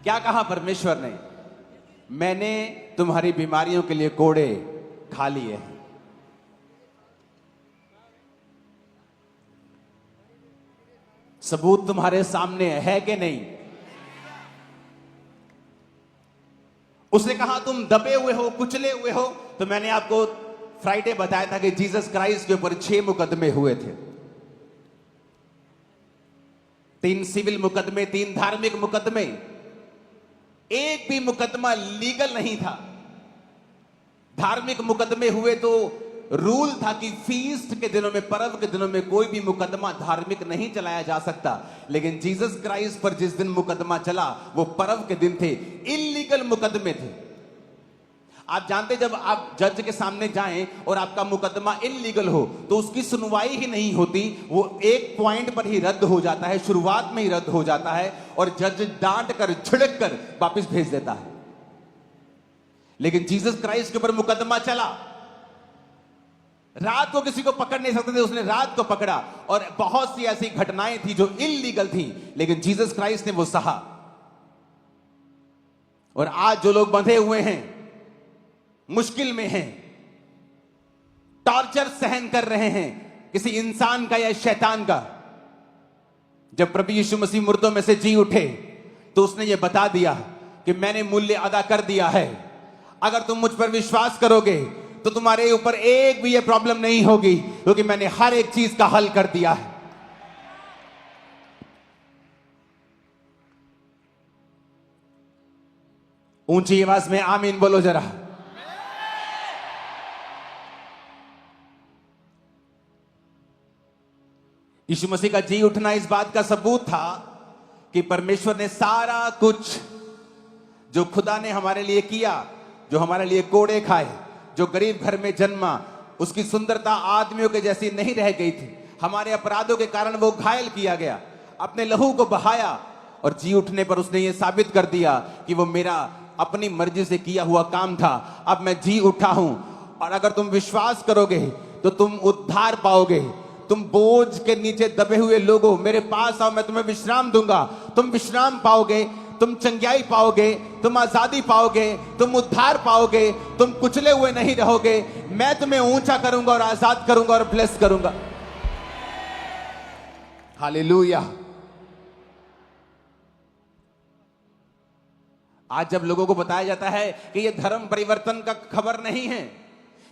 क्या कहा परमेश्वर ने? मैंने तुम्हारी बीमारियों के लिए कोड़े खा लिए हैं। सबूत तुम्हारे सामने है कि नहीं? उसने कहा तुम दबे हुए हो, कुचले हुए हो। तो मैंने आपको फ्राइडे बताया था कि जीसस क्राइस्ट के ऊपर 6 मुकदमे हुए थे। 3 सिविल मुकदमे, 3 धार्मिक मुकदमे। एक भी मुकदमा लीगल नहीं था। धार्मिक मुकदमे हुए तो रूल था कि फीस्ट के दिनों में, पर्व के दिनों में कोई भी मुकदमा धार्मिक नहीं चलाया जा सकता। लेकिन जीसस क्राइस्ट पर जिस दिन मुकदमा चला वो पर्व के दिन थे, इल्लीगल मुकदमे थे। आप जानते, जब आप जज के सामने जाएं और आपका मुकदमा इल्लीगल हो तो उसकी सुनवाई ही नहीं होती, वो एक पॉइंट पर ही रद्द हो जाता है, शुरुआत में ही रद्द हो जाता है और जज डांट कर, झिड़क कर वापस भेज देता है। लेकिन जीसस क्राइस्ट के ऊपर मुकदमा चला। रात को किसी को पकड़ नहीं सकते थे, उसने रात को पकड़ा। और बहुत सी ऐसी घटनाएं थी जो इल्लीगल थी, लेकिन जीसस क्राइस्ट ने वो सहा। और आज जो लोग बंधे हुए हैं, मुश्किल में हैं, टॉर्चर सहन कर रहे हैं, किसी इंसान का या शैतान का, जब प्रभु यीशु मसीह मुर्दों में से जी उठे तो उसने ये बता दिया कि मैंने मूल्य अदा कर दिया है। अगर तुम मुझ पर विश्वास करोगे तो तुम्हारे ऊपर एक भी ये प्रॉब्लम नहीं होगी, क्योंकि मैंने हर एक चीज का हल कर दिया है। ऊंची आवाज में आमीन बोलो जरा। यीशु मसीह का जी उठना इस बात का सबूत था कि परमेश्वर ने सारा कुछ जो खुदा ने हमारे लिए किया, जो हमारे लिए कोड़े खाए, जो गरीब घर में जन्मा, उसकी सुंदरता आदमियों के जैसी नहीं रह गई थी। हमारे अपराधों के कारण वो घायल किया गया, अपने लहू को बहाया और जी उठने पर उसने ये साबित कर दिया कि वो मेरा अपनी मर्जी से किया हुआ काम था। अब मैं जी उठा हूं और अगर तुम विश्वास करोगे तो तुम उद्धार पाओगे। तुम बोझ के नीचे दबे हुए लोगों, मेरे पास आओ, मैं तुम्हें विश्राम दूंगा। तुम विश्राम पाओगे, तुम चंगाई पाओगे, तुम आजादी पाओगे, तुम उद्धार पाओगे, तुम कुचले हुए नहीं रहोगे। मैं तुम्हें ऊंचा करूंगा और आजाद करूंगा और ब्लेस करूंगा। हालेलुया। आज जब लोगों को बताया जाता है कि यह धर्म परिवर्तन का खबर नहीं है,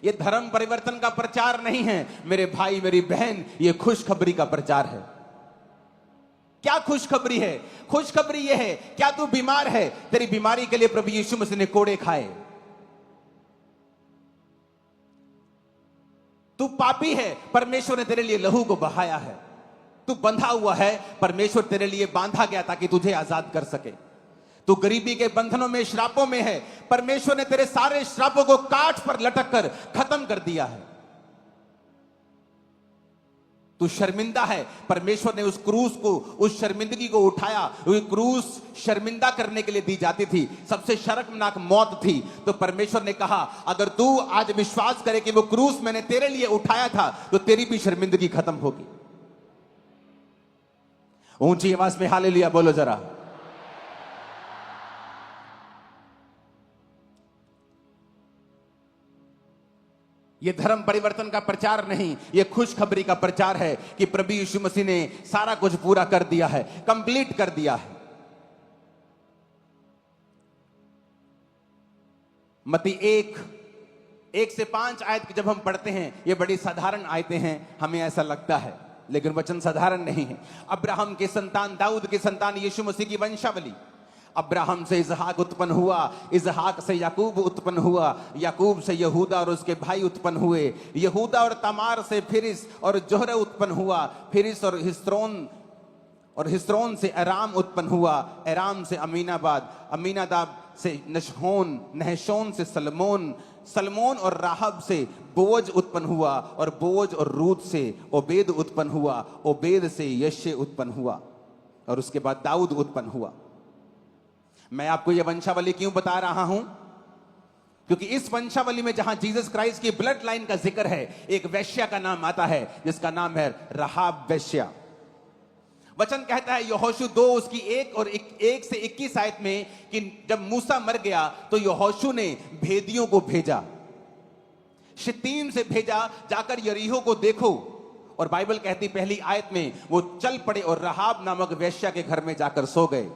यह धर्म परिवर्तन का प्रचार नहीं है, मेरे भाई मेरी बहन, यह खुशखबरी का प्रचार है। क्या खुशखबरी है? खुशखबरी यह है, क्या तू बीमार है? तेरी बीमारी के लिए प्रभु यीशु मसीह ने कोड़े खाए। तू पापी है, परमेश्वर ने तेरे लिए लहू को बहाया है। तू बंधा हुआ है, परमेश्वर तेरे लिए बांधा गया ताकि तुझे आजाद कर सके। तू गरीबी के बंधनों में, श्रापों में है, परमेश्वर ने तेरे सारे श्रापों को काठ पर लटक कर खत्म कर दिया है। तू शर्मिंदा है, परमेश्वर ने उस क्रूस को, उस शर्मिंदगी को उठाया। वो क्रूस शर्मिंदा करने के लिए दी जाती थी, सबसे शर्मनाक मौत थी। तो परमेश्वर ने कहा अगर तू आज विश्वास करे कि वो क्रूस मैंने तेरे लिए उठाया था तो तेरी भी शर्मिंदगी खत्म होगी। ऊंची आवाज में हालेलुया बोलो जरा। यह धर्म परिवर्तन का प्रचार नहीं, यह खुशखबरी का प्रचार है कि प्रभु यीशु मसीह ने सारा कुछ पूरा कर दिया है, कंप्लीट कर दिया है। मत्ती 1 से 5 आयत जब हम पढ़ते हैं, ये बड़ी साधारण आयतें हैं, हमें ऐसा लगता है, लेकिन वचन साधारण नहीं है। अब्राहम के संतान, दाऊद के संतान, यीशु मसीह की वंशावली। अब्राहम से इजहाक उत्पन्न हुआ, इजहाक से याकूब उत्पन्न हुआ, याकूब से यहूदा और उसके भाई उत्पन्न हुए, यहूदा और तमार से फिरिस और जोहरा उत्पन्न हुआ, फिरिस और हिस्रोन से अराम उत्पन्न हुआ, अराम से अमीनाबाद, अमीनादाब से नहशोन से सलमोन और राहब से बोज उत्पन्न हुआ, और बोज और रूत से ओबेद उत्पन्न हुआ, ओबेद से यशे उत्पन्न हुआ, और उसके बाद दाऊद उत्पन्न हुआ। मैं आपको यह वंशावली क्यों बता रहा हूं? क्योंकि इस वंशावली में जहां जीसस क्राइस्ट की ब्लड लाइन का जिक्र है, एक वैश्या का नाम आता है जिसका नाम है राहाब वैश्या। वचन कहता है यहोशू 2 उसकी 1 से 21 आयत में कि जब मूसा मर गया तो यहोशू ने भेदियों को भेजा, शित्तीम से भेजा, जाकर यरीहो को देखो। और बाइबल कहती पहली आयत में वो चल पड़े और रहाब नामक वेश्या के घर में जाकर सो गए।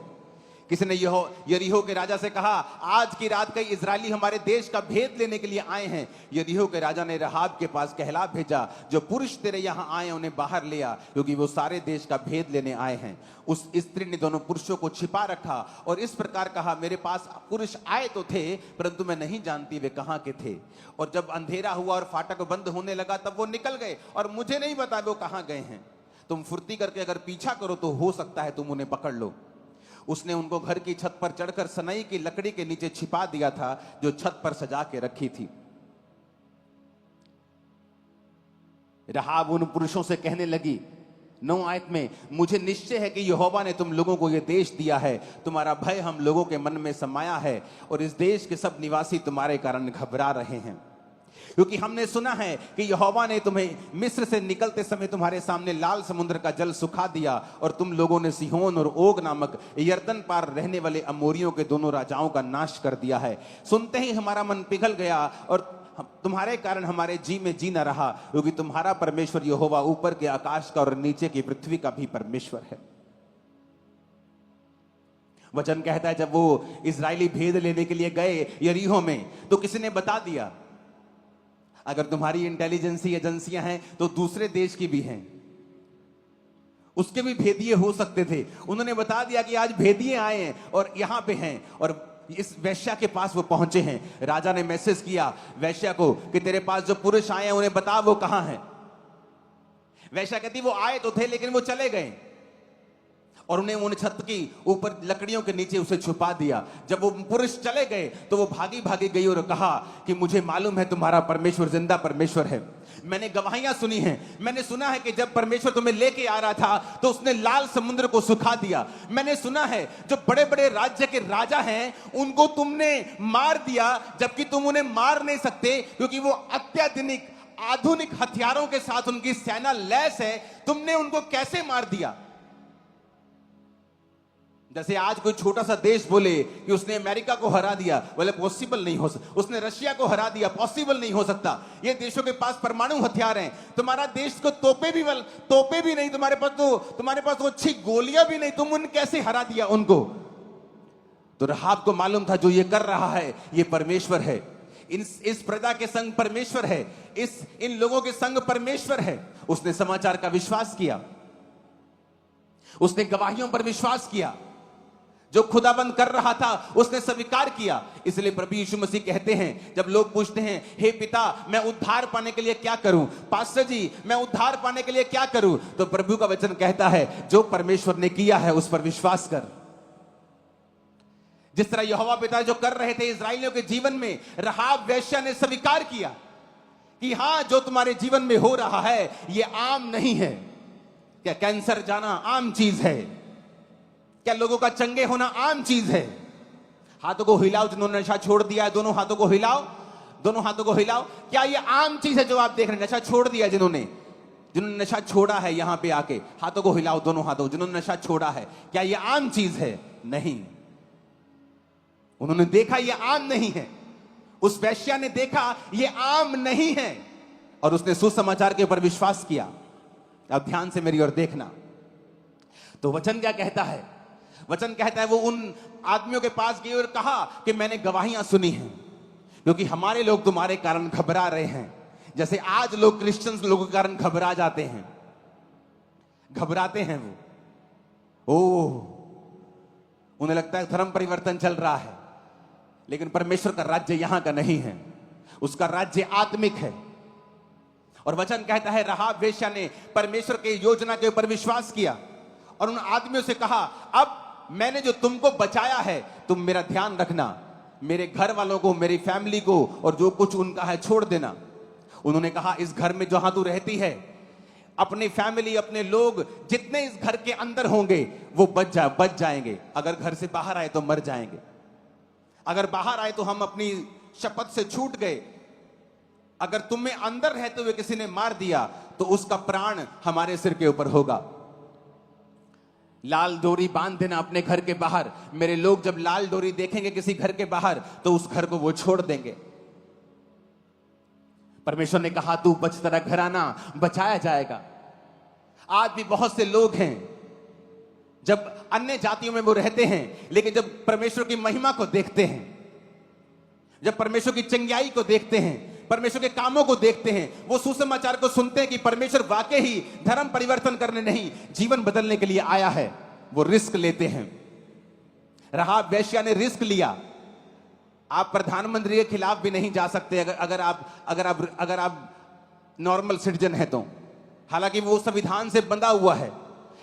किसी ने यरीहो के राजा से कहा, आज की रात कई इजरायली हमारे देश का भेद लेने के लिए आए हैं। यरीहो के राजा ने रहाब के पास कहला भेजा, जो पुरुष तेरे यहाँ आए उन्हें बाहर ले आ, क्योंकि वो सारे देश का भेद लेने आए हैं। उस स्त्री ने दोनों पुरुषों को छिपा रखा और इस प्रकार कहा, मेरे पास पुरुष आए तो थे, परंतु मैं नहीं जानती वे कहाँ के थे। और जब अंधेरा हुआ और फाटक बंद होने लगा तब वो निकल गए और मुझे नहीं पता वो कहाँ गए हैं। तुम फुर्ती करके अगर पीछा करो तो हो सकता है तुम उन्हें पकड़ लो। उसने उनको घर की छत पर चढ़कर सनई की लकड़ी के नीचे छिपा दिया था जो छत पर सजा के रखी थी। रहाब उन पुरुषों से कहने लगी 9 आयत में, मुझे निश्चय है कि यहोवा ने तुम लोगों को यह देश दिया है, तुम्हारा भय हम लोगों के मन में समाया है और इस देश के सब निवासी तुम्हारे कारण घबरा रहे हैं, क्योंकि हमने सुना है कि यहोवा ने तुम्हें मिस्र से निकलते समय तुम्हारे सामने लाल समुद्र का जल सुखा दिया और तुम लोगों ने सिहोन और ओग नामक यरदन पार रहने वाले अमोरियों के दोनों राजाओं का नाश कर दिया है। सुनते ही हमारा मन पिघल गया और तुम्हारे कारण हमारे जी में जी न रहा, क्योंकि तुम्हारा परमेश्वर यहोवा ऊपर के आकाश का और नीचे की पृथ्वी का भी परमेश्वर है। वचन कहता है जब वो इजरायली भेद लेने के लिए गए यरीहो में तो किसी ने बता दिया, अगर तुम्हारी इंटेलिजेंसी एजेंसियां हैं तो दूसरे देश की भी हैं, उसके भी भेदिए हो सकते थे। उन्होंने बता दिया कि आज भेदिए आए हैं और यहां पे हैं और इस वेश्या के पास वो पहुंचे हैं। राजा ने मैसेज किया वेश्या को कि तेरे पास जो पुरुष आए हैं उन्हें बता वो कहां हैं। वेश्या कहती वो आए तो थे लेकिन वो चले गए और उन्हें उन छत की ऊपर लकड़ियों के नीचे उसे छुपा दिया। जब वो पुरुष चले गए तो वो भागी भागी गई और कहा कि मुझे मालूम है तुम्हारा परमेश्वर जिंदा परमेश्वर है। मैंने गवाहियां सुनी हैं, मैंने सुना है कि जब परमेश्वर तुम्हें लेके आ रहा था तो उसने लाल समुद्र को सुखा दिया। मैंने सुना है जो बड़े बड़े राज्य के राजा हैं उनको तुमने मार दिया, जबकि तुम उन्हें मार नहीं सकते क्योंकि वो अत्याधुनिक आधुनिक हथियारों के साथ उनकी सेना लैस है। तुमने उनको कैसे मार दिया? जैसे आज कोई छोटा सा देश बोले कि उसने अमेरिका को हरा दिया, बोले पॉसिबल नहीं हो सकता। उसने रशिया को हरा दिया, पॉसिबल नहीं हो सकता। ये देशों के पास परमाणु हथियार हैं, तुम्हारा देश को तोपे भी नहीं, तुम्हारे पास तो अच्छी गोलियां भी नहीं, तुम उन कैसे हरा दिया उनको? तो रहाब को मालूम था जो ये कर रहा है ये परमेश्वर है, इस प्रजा के संग परमेश्वर है, इन लोगों के संग परमेश्वर है। उसने समाचार का विश्वास किया, उसने गवाहियों पर विश्वास किया, जो खुदाबंद कर रहा था उसने स्वीकार किया। इसलिए प्रभु यीशु मसीह कहते हैं, जब लोग पूछते हैं हे पिता मैं उद्धार पाने के लिए क्या करूं, पास्टर जी मैं उद्धार पाने के लिए क्या करूं, तो प्रभु का वचन कहता है जो परमेश्वर ने किया है उस पर विश्वास कर। जिस तरह यहोवा पिता जो कर रहे थे इस्राएलियों के जीवन में, रहाब वेश्या ने स्वीकार किया कि हां जो तुम्हारे जीवन में हो रहा है ये आम नहीं है। क्या कैंसर जाना आम चीज है? क्या लोगों का चंगे होना आम चीज है? हाथों को हिलाओ जिन्होंने नशा छोड़ दिया है, दोनों हाथों को हिलाओ। क्या ये आम चीज है जो आप देख रहे हैं? नशा छोड़ दिया जिन्होंने नशा छोड़ा है, यहां पे आके हाथों को हिलाओ, दोनों हाथों, जिन्होंने नशा छोड़ा है। क्या ये आम चीज है? नहीं। उन्होंने देखा ये आम नहीं है। उस वेश्या ने देखा ये आम नहीं है और उसने सुसमाचार के ऊपर विश्वास किया। अब ध्यान से मेरी ओर देखना। तो वचन क्या कहता है? वचन कहता है वो उन आदमियों के पास गई और कहा कि मैंने गवाहियां सुनी हैं, क्योंकि हमारे लोग तुम्हारे कारण घबरा रहे हैं, जैसे आज लोग क्रिश्चियंस लोगों के कारण घबरा जाते हैं, घबराते हैं उन्हें लगता है धर्म परिवर्तन चल रहा है, लेकिन परमेश्वर का राज्य यहां का नहीं है, उसका राज्य आत्मिक है। और वचन कहता है रहाब वेश्या ने परमेश्वर के योजना के ऊपर विश्वास किया और उन आदमियों से कहा अब मैंने जो तुमको बचाया है तुम मेरा ध्यान रखना, मेरे घर वालों को, मेरी फैमिली को और जो कुछ उनका है छोड़ देना। उन्होंने कहा इस घर में जहां तू रहती है अपनी फैमिली, अपने लोग जितने इस घर के अंदर होंगे वो बच जाएंगे। अगर घर से बाहर आए तो मर जाएंगे, अगर बाहर आए तो हम अपनी शपथ से छूट गए, अगर तुम्हें अंदर रहते हुए किसी ने मार दिया तो उसका प्राण हमारे सिर के ऊपर होगा। लाल डोरी बांध देना अपने घर के बाहर। मेरे लोग जब लाल डोरी देखेंगे किसी घर के बाहर तो उस घर को वो छोड़ देंगे। परमेश्वर ने कहा तू बच, तेरा घराना बचाया जाएगा। आज भी बहुत से लोग हैं जब अन्य जातियों में वो रहते हैं, लेकिन जब परमेश्वर की महिमा को देखते हैं, जब परमेश्वर की चंगियाई को देखते हैं, परमेश्वर के कामों को देखते हैं, वो सुसमाचार को सुनते हैं कि परमेश्वर वाकई ही धर्म परिवर्तन करने नहीं, जीवन बदलने के लिए आया है, वो रिस्क लेते हैं। राहाब वेश्या ने रिस्क लिया। आप प्रधानमंत्री के खिलाफ भी नहीं जा सकते अगर आप नॉर्मल सिटीजन है तो, हालांकि वो संविधान से बंधा हुआ है,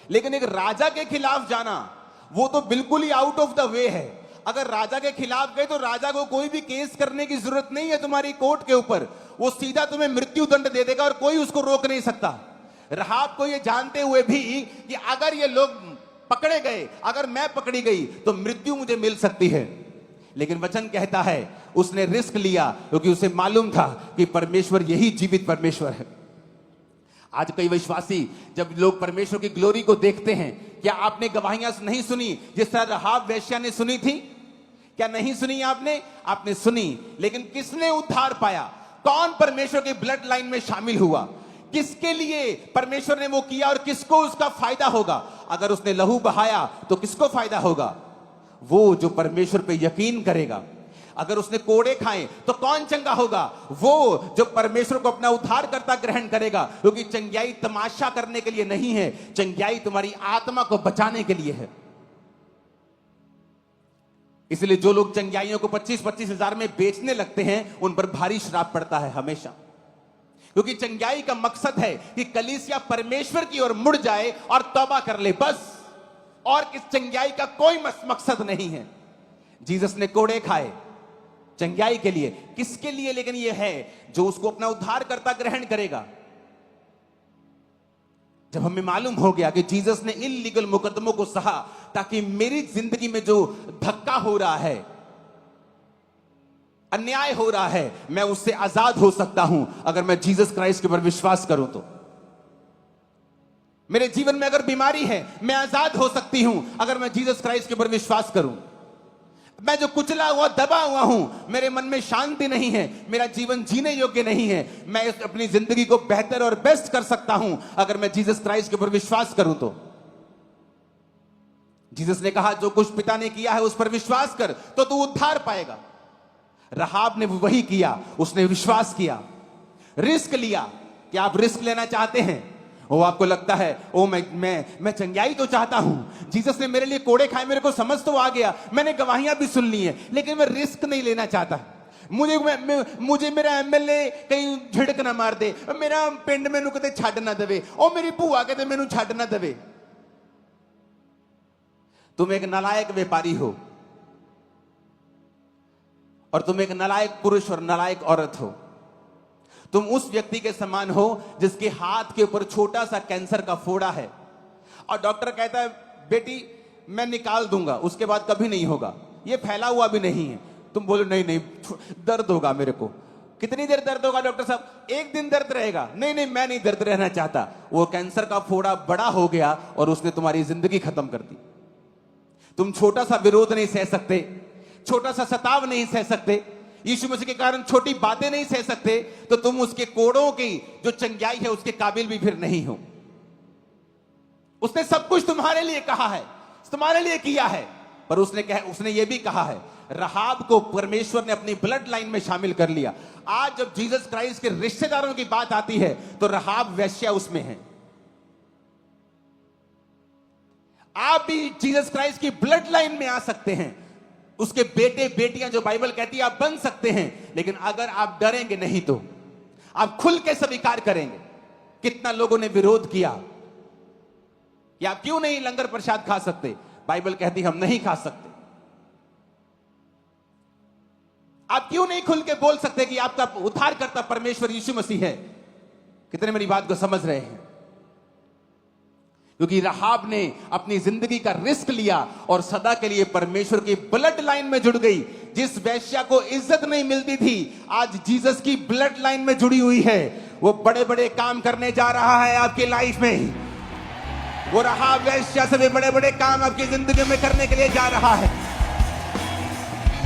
लेकिन एक राजा के खिलाफ जाना वो तो बिल्कुल ही आउट ऑफ द वे है। अगर राजा के खिलाफ गए तो राजा को कोई भी केस करने की जरूरत नहीं है तुम्हारी कोर्ट के ऊपर, वो सीधा तुम्हें मृत्यु दंड दे देगा और कोई उसको रोक नहीं सकता। राहाब को ये जानते हुए भी कि अगर ये लोग पकड़े गए, अगर मैं पकड़ी गई तो मृत्यु मुझे मिल सकती है, लेकिन वचन कहता है उसने रिस्क लिया क्योंकि उसे मालूम था कि परमेश्वर यही जीवित परमेश्वर है। आज कई विश्वासी जब लोग परमेश्वर की ग्लोरी को देखते हैं, क्या आपने गवाहियां नहीं सुनी जिस तरह राहाब वेश्या ने सुनी थी? क्या नहीं सुनी आपने सुनी, लेकिन किसने उद्धार पाया? कौन परमेश्वर के ब्लड लाइन में शामिल हुआ? किसके लिए परमेश्वर ने वो किया और किसको उसका फायदा होगा? अगर उसने लहू बहाया तो किसको फायदा होगा? वो जो परमेश्वर पे यकीन करेगा। अगर उसने कोड़े खाए तो कौन चंगा होगा? वो जो परमेश्वर को अपना उद्धारकर्ता ग्रहण करेगा, क्योंकि चंगियाई तमाशा करने के लिए नहीं है, चंगियाई तुम्हारी आत्मा को बचाने के लिए है। इसलिए जो लोग चंगियाइयों को 25-25 हजार में बेचने लगते हैं उन पर भारी श्राप पड़ता है हमेशा, क्योंकि चंगियाई का मकसद है कि कलीसिया परमेश्वर की ओर मुड़ जाए और तौबा कर ले, बस। और किस चंगियाई का कोई मकसद नहीं है। जीसस ने कोड़े खाए चंगियाई के लिए, किसके लिए? लेकिन यह है जो उसको अपना उद्धारकर्ता ग्रहण करेगा। जब हमें मालूम हो गया कि जीसस ने इल्लीगल मुकदमों को सहा ताकि मेरी जिंदगी में जो धक्का हो रहा है, अन्याय हो रहा है, मैं उससे आजाद हो सकता हूं अगर मैं जीसस क्राइस्ट के ऊपर विश्वास करूं तो। मेरे जीवन में अगर बीमारी है, मैं आजाद हो सकती हूं अगर मैं जीसस क्राइस्ट के ऊपर विश्वास करूं। मैं जो कुचला हुआ दबा हुआ हूं, मेरे मन में शांति नहीं है, मेरा जीवन जीने योग्य नहीं है, मैं अपनी जिंदगी को बेहतर और बेस्ट कर सकता हूं अगर मैं जीसस क्राइस्ट के ऊपर विश्वास करूं तो। जीसस ने कहा जो कुछ पिता ने किया है उस पर विश्वास कर तो तू उद्धार पाएगा। राहाब ने वही किया, उसने विश्वास किया, रिस्क लिया। कि आप रिस्क लेना चाहते हैं? वो आपको लगता है ओ मैं चंगियाई तो चाहता हूं, जीसस ने मेरे लिए कोड़े खाए, मेरे को समझ तो आ गया, मैंने गवाहियां भी सुन ली है, लेकिन मैं रिस्क नहीं लेना चाहता। मुझे मेरा एमएलए कहीं झिड़क ना मार दे, मेरा पिंड मैनू कदे छड्ड ना देवे, ओ मेरी भूआ कदे मैनू छड्ड ना देवे। तुम एक नालायक व्यापारी हो और तुम एक नालायक पुरुष और नालायक औरत हो। तुम उस व्यक्ति के समान हो जिसके हाथ के ऊपर छोटा सा कैंसर का फोड़ा है और डॉक्टर कहता है बेटी मैं निकाल दूंगा, उसके बाद कभी नहीं होगा, ये फैला हुआ भी नहीं है। तुम बोलो नहीं दर्द होगा मेरे को। कितनी देर दर्द होगा डॉक्टर साहब? एक दिन दर्द रहेगा। नहीं मैं नहीं दर्द रहना चाहता। वो कैंसर का फोड़ा बड़ा हो गया और उसने तुम्हारी जिंदगी खत्म कर दी। तुम छोटा सा विरोध नहीं सह सकते, छोटा सा सताव नहीं सह सकते, यीशु मसीह के कारण छोटी बातें नहीं सह सकते, तो तुम उसके कोड़ों की जो चंगियाई है उसके काबिल भी फिर नहीं हो। उसने सब कुछ तुम्हारे लिए कहा है, तुम्हारे लिए किया है, पर उसने ये भी कहा है, राहाब को परमेश्वर ने अपनी ब्लड लाइन में शामिल कर लिया। आज जब जीसस क्राइस्ट के रिश्तेदारों की बात आती है तो राहाब वेश्या उसमें है। आप भी जीसस क्राइस्ट की ब्लड लाइन में आ सकते हैं, उसके बेटे बेटियां जो बाइबल कहती है आप बन सकते हैं, लेकिन अगर आप डरेंगे नहीं तो आप खुल के स्वीकार करेंगे। कितना लोगों ने विरोध किया कि आप क्यों नहीं लंगर प्रसाद खा सकते? बाइबल कहती हम नहीं खा सकते। आप क्यों नहीं खुल के बोल सकते कि आपका उद्धारकर्ता परमेश्वर यीशु मसीह है? कितने मेरी बात को समझ रहे हैं? क्योंकि राहाब ने अपनी जिंदगी का रिस्क लिया और सदा के लिए परमेश्वर की ब्लड लाइन में जुड़ गई। जिस वेश्या को इज्जत नहीं मिलती थी आज जीसस की ब्लड लाइन में जुड़ी हुई है। वो बड़े बड़े काम करने जा रहा है आपकी लाइफ में। वो रहाब वेश्या से भी बड़े बड़े काम आपकी जिंदगी में करने के लिए जा रहा है।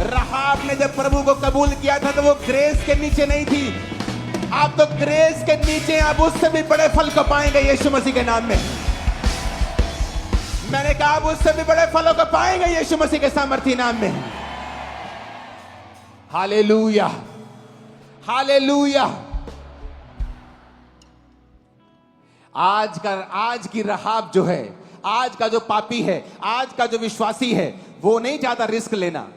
रहाब ने जब प्रभु को कबूल किया था तो वो ग्रेस के नीचे नहीं थी। आप तो ग्रेस के नीचे, आप उससे भी बड़े फल को पाएंगे यीशु मसीह के नाम में। मैंने कहा आप उससे भी बड़े फलों को पाएंगे यीशु मसीह के सामर्थी नाम में। Hallelujah, hallelujah. आज की रहाब जो है, आज का जो पापी है, आज का जो विश्वासी है, वो नहीं चाहता रिस्क लेना।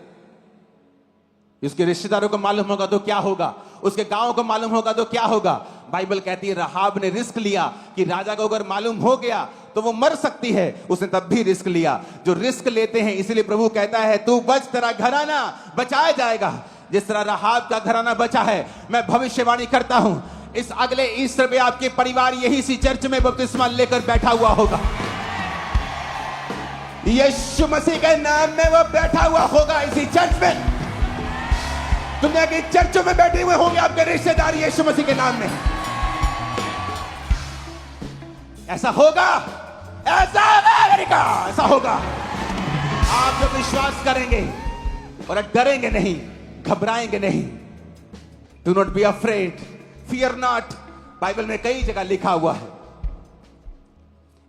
उसके रिश्तेदारों को मालूम होगा तो क्या होगा, उसके गांव को मालूम होगा तो क्या होगा। बाइबल कहती है रहाब ने रिस्क लिया कि राजा को अगर मालूम हो गया तो वो मर सकती है, उसने तब भी रिस्क लिया। जो रिस्क लेते हैं, इसलिए प्रभु कहता है तू बच, तेरा घराना बचाया जाएगा। जिस तरह रहाब का घराना बचा है, मैं भविष्यवाणी करता हूं इस अगले ईस्टर पे आपके परिवार यही सी चर्च में बपतिस्मा लेकर बैठा हुआ होगा। यीशु मसीह के नाम में वो बैठा हुआ होगा इसी चर्च में। दुनिया की चर्चों में बैठे हुए होंगे आपके रिश्तेदार यीशु मसीह के नाम में। ऐसा होगा, ऐसा होगा, ऐसा होगा। आप जब विश्वास करेंगे और डरेंगे नहीं, घबराएंगे नहीं। Do not be afraid, fear not. Bible में कई जगह लिखा हुआ है,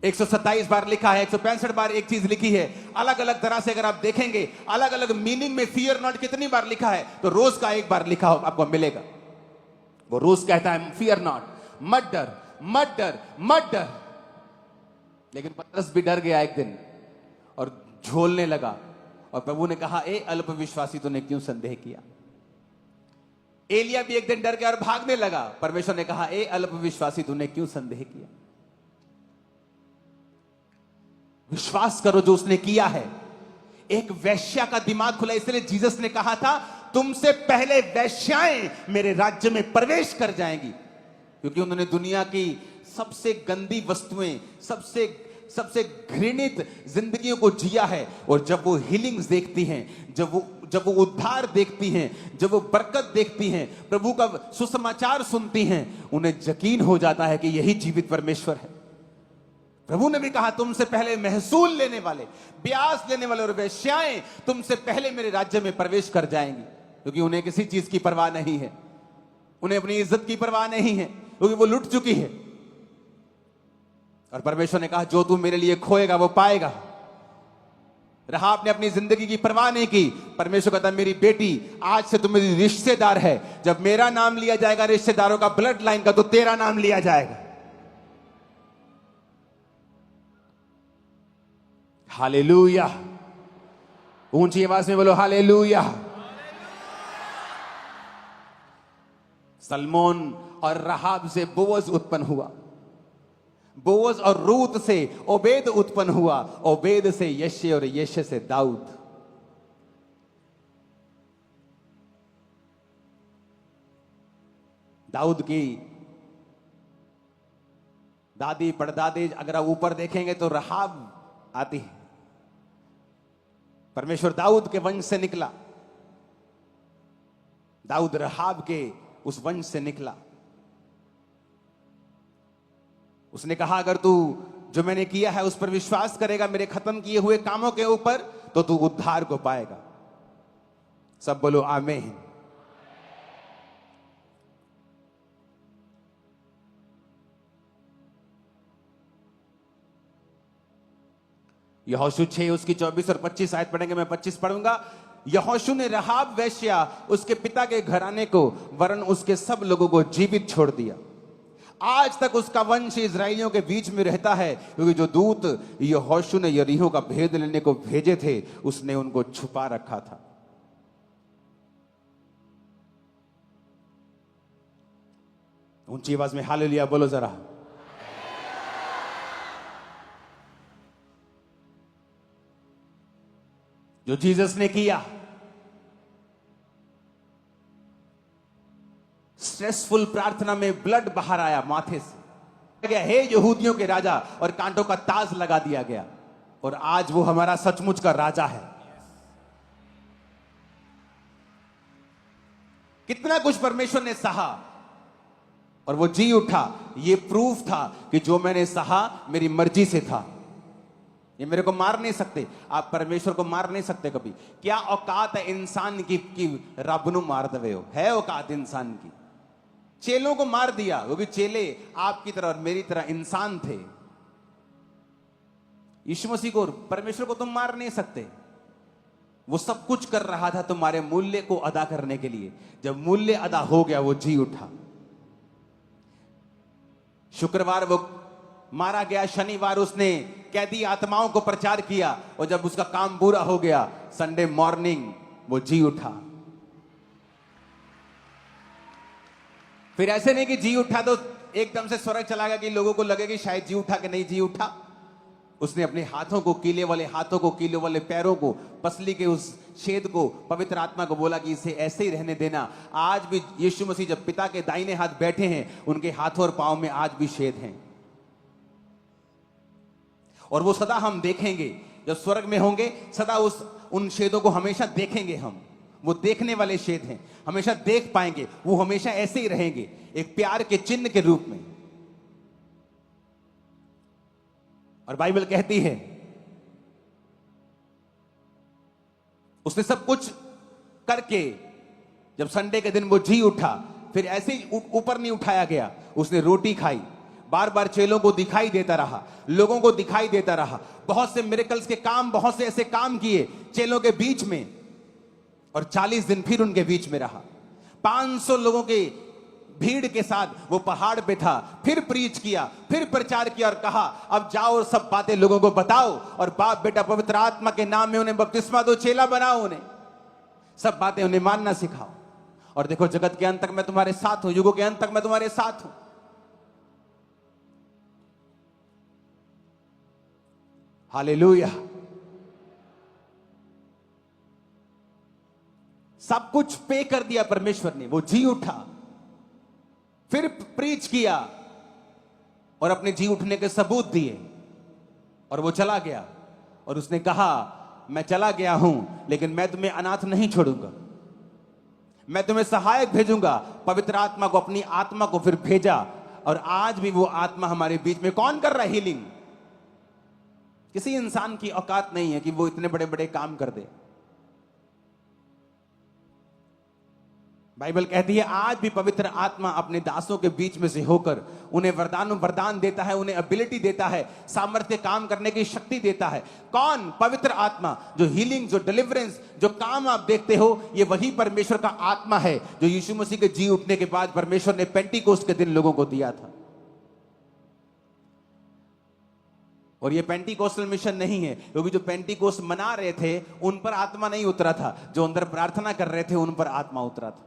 127 बार लिखा है, 165 बार एक चीज लिखी है। अलग अलग तरह से अगर आप देखेंगे, अलग अलग मीनिंग में फियर नॉट कितनी बार लिखा है, तो रोज का एक बार लिखा आपको मिलेगा। वो रोज कहता है फियर नॉट, मत डर, मत डर, मत डर। लेकिन पतरस भी डर गया एक दिन और झोलने लगा, और प्रभु ने कहा ए अल्प विश्वासी, तूने क्यों संदेह किया। एलिया भी एक दिन डर गया और भागने लगा। परमेश्वर ने कहा ए अल्प विश्वासी, तूने क्यों संदेह किया। विश्वास करो जो उसने किया है। एक वैश्या का दिमाग खुला, इसलिए जीसस ने कहा था तुमसे पहले वैश्याएं मेरे राज्य में प्रवेश कर जाएंगी, क्योंकि उन्होंने दुनिया की सबसे गंदी वस्तुएं, सबसे घृणित जिंदगियों को जिया है। और जब वो हीलिंग्स देखती हैं, जब वो उद्धार देखती हैं, जब वो बरकत देखती हैं, प्रभु का सुसमाचार सुनती हैं, उन्हें यकीन हो जाता है कि यही जीवित परमेश्वर है। प्रभु ने भी कहा तुमसे पहले महसूल लेने वाले, ब्याज लेने वाले और वेश्याएं तुमसे पहले मेरे राज्य में प्रवेश कर जाएंगी, क्योंकि उन्हें किसी चीज की परवाह नहीं है, उन्हें अपनी इज्जत की परवाह नहीं है, क्योंकि वो लुट चुकी है। और परमेश्वर ने कहा जो तू मेरे लिए खोएगा वो पाएगा। रहाब ने अपनी जिंदगी की परवाह नहीं की। परमेश्वर कहता मेरी बेटी, आज से तू मेरी रिश्तेदार है। जब मेरा नाम लिया जाएगा रिश्तेदारों का, ब्लड लाइन का, तो तेरा नाम लिया जाएगा। हालेलुया। ऊंची आवाज में बोलो हालेलुया। सलमोन और रहाब से बोअज उत्पन्न हुआ, बोअज और रूत से ओबेद उत्पन्न हुआ, ओबेद से यशे और यशे से दाऊद। दाऊद की दादी परदादी अगर आप ऊपर देखेंगे तो रहाब आती है। परमेश्वर दाऊद के वंश से निकला, दाऊद रहाब के उस वंश से निकला। उसने कहा अगर तू जो मैंने किया है उस पर विश्वास करेगा, मेरे खत्म किए हुए कामों के ऊपर, तो तू उद्धार को पाएगा। सब बोलो आमीन। यहोशू 6 उसकी 24 और 25 आयत पढ़ेंगे, मैं 25 पढ़ूंगा। यहोशू ने रहाब वेश्या, उसके पिता के घराने को, वरन उसके सब लोगों को जीवित छोड़ दिया। आज तक उसका वंश इजराइलियों के बीच में रहता है, क्योंकि जो दूत यहोशू ने यरीहो का भेद लेने को भेजे थे, उसने उनको छुपा रखा था। ऊंची आवाज में हालेलुया बोलो जरा। जो जीसस ने किया, स्ट्रेसफुल प्रार्थना में ब्लड बाहर आया माथे से, गया हे यहूदियों के राजा, और कांटों का ताज लगा दिया गया। और आज वो हमारा सचमुच का राजा है। कितना कुछ परमेश्वर ने सहा और वो जी उठा। ये प्रूफ था कि जो मैंने सहा मेरी मर्जी से था। ये मेरे को मार नहीं सकते। आप परमेश्वर को मार नहीं सकते कभी। क्या औकात है इंसान की कि रब नू मार दवे हो? है औकात इंसान की? चेलों को मार दिया क्योंकि चेले आपकी तरह और मेरी तरह इंसान थे। यीशु मसीह को, परमेश्वर को तुम मार नहीं सकते। वो सब कुछ कर रहा था तुम्हारे मूल्य को अदा करने के लिए। जब मूल्य अदा हो गया वो जी उठा। शुक्रवार वो मारा गया, शनिवार उसने कैदी आत्माओं को प्रचार किया, और जब उसका काम पूरा हो गया संडे मॉर्निंग वो जी उठा। फिर ऐसे नहीं कि जी उठा तो एकदम से स्वर्ग चला गया कि लोगों को लगे कि शायद जी उठा कि नहीं जी उठा। उसने अपने हाथों को, कीले वाले हाथों को, कीले वाले पैरों को, पसली के उस छेद को, पवित्र आत्मा को बोला कि इसे ऐसे ही रहने देना। आज भी यीशु मसीह जब पिता के दाहिने हाथ बैठे हैं, उनके हाथों और पांव में आज भी छेद हैं, और वो सदा हम देखेंगे। जब स्वर्ग में होंगे सदा उन छेदों को हमेशा देखेंगे हम। वो देखने वाले छेद हैं, हमेशा देख पाएंगे। वो हमेशा ऐसे ही रहेंगे, एक प्यार के चिन्ह के रूप में। और बाइबल कहती है उसने सब कुछ करके जब संडे के दिन वो जी उठा, फिर ऐसे ही ऊपर नहीं उठाया गया, उसने रोटी खाई, बार बार चेलों को दिखाई देता रहा, लोगों को दिखाई देता रहा, बहुत से मिरेकल्स के काम, बहुत से ऐसे काम किए चेलों के बीच में, और 40 दिन फिर उनके बीच में रहा। 500 लोगों के भीड़ के साथ वो पहाड़ पे था, फिर प्रीच किया, फिर प्रचार किया और कहा अब जाओ और सब बातें लोगों को बताओ, और बाप बेटा पवित्र आत्मा के नाम में उन्हें बपतिस्मा दो, चेला बनाओ, उन्हें सब बातें उन्हें मानना सिखाओ। और देखो जगत के अंत तक मैं तुम्हारे साथ हूं, युगों के अंत तक मैं तुम्हारे साथ हूं। हालेलुया। सब कुछ पे कर दिया परमेश्वर ने। वो जी उठा, फिर प्रीच किया और अपने जी उठने के सबूत दिए, और वो चला गया। और उसने कहा मैं चला गया हूं लेकिन मैं तुम्हें अनाथ नहीं छोड़ूंगा, मैं तुम्हें सहायक भेजूंगा। पवित्र आत्मा को, अपनी आत्मा को फिर भेजा, और आज भी वो आत्मा हमारे बीच में कौन कर रहा है हीलिंग? किसी इंसान की औकात नहीं है कि वो इतने बड़े बड़े काम कर दे। बाइबल कहती है आज भी पवित्र आत्मा अपने दासों के बीच में से होकर उन्हें वरदान देता है, उन्हें एबिलिटी देता है, सामर्थ्य काम करने की शक्ति देता है। कौन? पवित्र आत्मा। जो हीलिंग, जो डिलीवरेंस, जो काम आप देखते हो, ये वही परमेश्वर का आत्मा है जो यीशु मसीह के जी उठने के बाद परमेश्वर ने पेंटिकोस्ट के दिन लोगों को दिया था। और ये पेंटिकोस्टल मिशन नहीं है, क्योंकि जो पेंटिकोस्ट मना रहे थे उन पर आत्मा नहीं उतरा था, जो अंदर प्रार्थना कर रहे थे उन पर आत्मा उतरा था।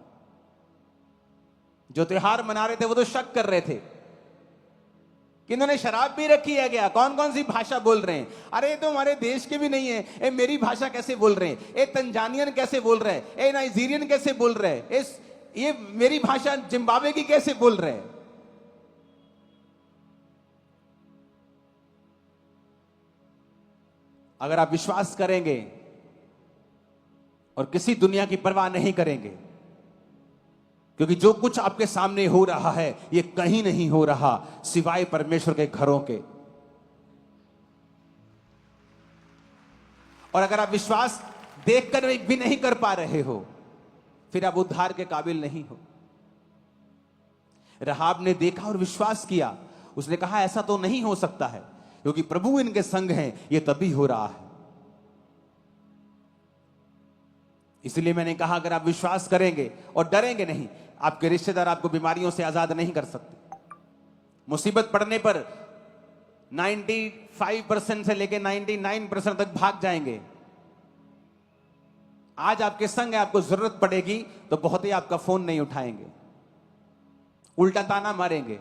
जो त्योहार मना रहे थे वो तो शक कर रहे थे कि इन्होंने शराब भी रखी है क्या, कौन कौन सी भाषा बोल रहे हैं, अरे ये तो हमारे देश के भी नहीं है, ए मेरी भाषा कैसे बोल रहे हैं, ए तंजानियन कैसे बोल रहे हैं, ए नाइजीरियन कैसे बोल रहे हैं, ये मेरी भाषा जिम्बाब्वे की कैसे बोल रहे हैं। अगर आप विश्वास करेंगे और किसी दुनिया की परवाह नहीं करेंगे, क्योंकि जो कुछ आपके सामने हो रहा है ये कहीं नहीं हो रहा सिवाय परमेश्वर के घरों के। और अगर आप विश्वास देखकर भी नहीं कर पा रहे हो, फिर आप उद्धार के काबिल नहीं हो। राहाब ने देखा और विश्वास किया, उसने कहा ऐसा तो नहीं हो सकता है, क्योंकि प्रभु इनके संग हैं, ये तभी हो रहा है। इसलिए मैंने कहा अगर आप विश्वास करेंगे और डरेंगे नहीं, आपके रिश्तेदार आपको बीमारियों से आजाद नहीं कर सकते। मुसीबत पड़ने पर 95% से लेकर 99% तक भाग जाएंगे। आज आपके संग है, आपको जरूरत पड़ेगी तो बहुत ही आपका फोन नहीं उठाएंगे, उल्टा ताना मारेंगे,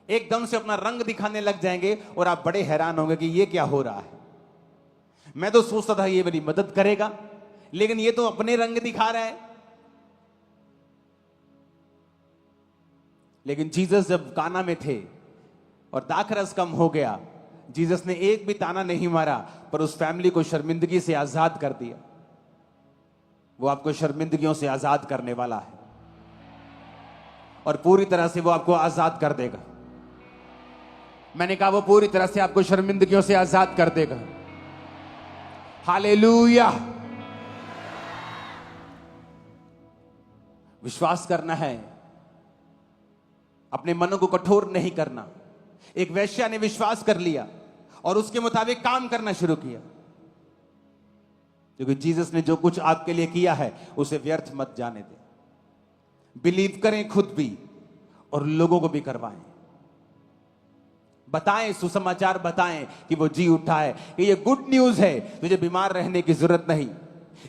एकदम से अपना रंग दिखाने लग जाएंगे, और आप बड़े हैरान होंगे कि ये क्या हो रहा है। मैं तो सोचता था ये मेरी मदद करेगा, लेकिन ये तो अपने रंग दिखा रहा है। लेकिन जीसस जब काना में थे और दाखरस कम हो गया, जीसस ने एक भी ताना नहीं मारा, पर उस फैमिली को शर्मिंदगी से आजाद कर दिया। वो आपको शर्मिंदगियों से आजाद करने वाला है, और पूरी तरह से वो आपको आजाद कर देगा। मैंने कहा वो पूरी तरह से आपको शर्मिंदगियों से आजाद कर देगा। हालेलुया। विश्वास करना है, अपने मनों को कठोर नहीं करना। एक वेश्या ने विश्वास कर लिया और उसके मुताबिक काम करना शुरू किया, क्योंकि जीसस ने जो कुछ आपके लिए किया है उसे व्यर्थ मत जाने दें। बिलीव करें खुद भी और लोगों को भी करवाएं, बताएं, सुसमाचार बताएं कि वो जी उठा है, कि ये गुड न्यूज है, तुझे बीमार रहने की जरूरत नहीं।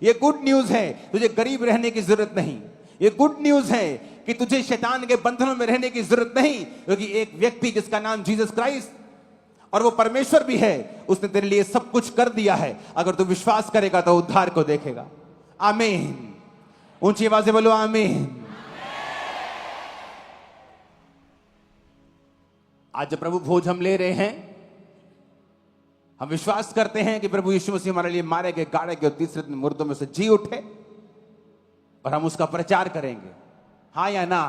ये गुड न्यूज है, तुझे गरीब रहने की जरूरत नहीं। ये गुड न्यूज है कि तुझे शैतान के बंधनों में रहने की जरूरत नहीं, क्योंकि एक व्यक्ति जिसका नाम जीसस क्राइस्ट और वो परमेश्वर भी है, उसने तेरे लिए सब कुछ कर दिया है। अगर तू विश्वास करेगा तो उद्धार को देखेगा। आमीन। ऊंची आवाज से बोलो आमीन। आज जब प्रभु भोज हम ले रहे हैं, हम विश्वास करते हैं कि प्रभु यीशु मसीह हमारे लिए मारे गए, गाड़े गए और तीसरे दिन मुर्दों में से जी उठे, और हम उसका प्रचार करेंगे। हाँ या ना?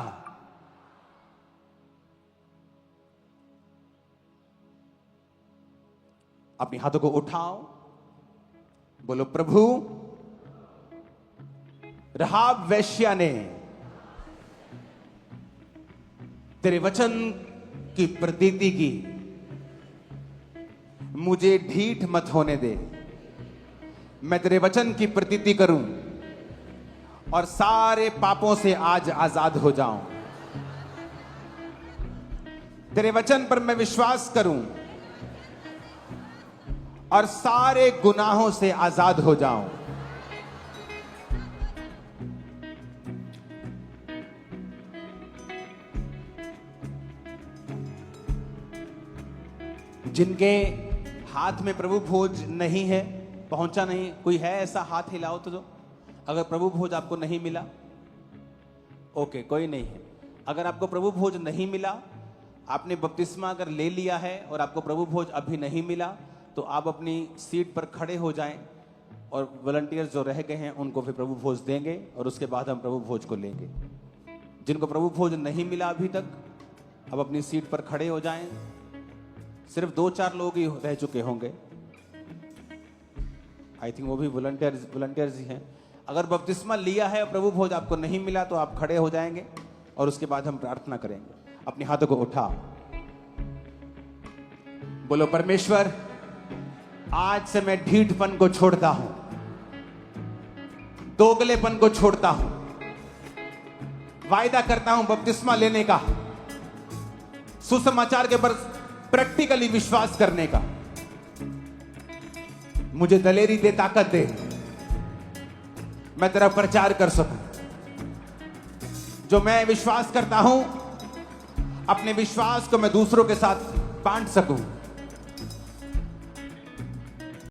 अपने हाथों को उठाओ, बोलो प्रभु, रहाब वेश्या ने तेरे वचन की प्रतीति की, मुझे ढीठ मत होने दे। मैं तेरे वचन की प्रतीति करूं और सारे पापों से आज आजाद हो जाऊं। तेरे वचन पर मैं विश्वास करूं और सारे गुनाहों से आजाद हो जाऊं। जिनके हाथ में प्रभु भोज नहीं है, पहुंचा नहीं, कोई है ऐसा? हाथ हिलाओ तो। अगर प्रभु भोज आपको नहीं मिला, ओके, कोई नहीं है। अगर आपको प्रभु भोज नहीं मिला, आपने बपतिस्मा अगर ले लिया है और आपको प्रभु भोज अभी नहीं मिला, तो आप अपनी सीट पर खड़े हो जाएं और वॉलंटियर्स जो रह गए हैं उनको फिर प्रभु भोज देंगे और उसके बाद हम प्रभु भोज को लेंगे। जिनको प्रभु भोज नहीं मिला अभी तक, अब अपनी सीट पर खड़े हो जाएं। सिर्फ 2-4 लोग ही रह चुके होंगे, आई थिंक वो भी वॉलंटियर्स ही हैं। अगर बपतिस्मा लिया है और प्रभु भोज आपको नहीं मिला, तो आप खड़े हो जाएंगे और उसके बाद हम प्रार्थना करेंगे। अपने हाथों को उठा, बोलो परमेश्वर, आज से मैं ढीठपन को छोड़ता हूं, दोगलेपन को छोड़ता हूं, वायदा करता हूं बपतिस्मा लेने का, सुसमाचार के पर प्रैक्टिकली विश्वास करने का। मुझे दलेरी दे, ताकत दे, मैं तेरा प्रचार कर सकूं। जो मैं विश्वास करता हूं, अपने विश्वास को मैं दूसरों के साथ बांट सकूं।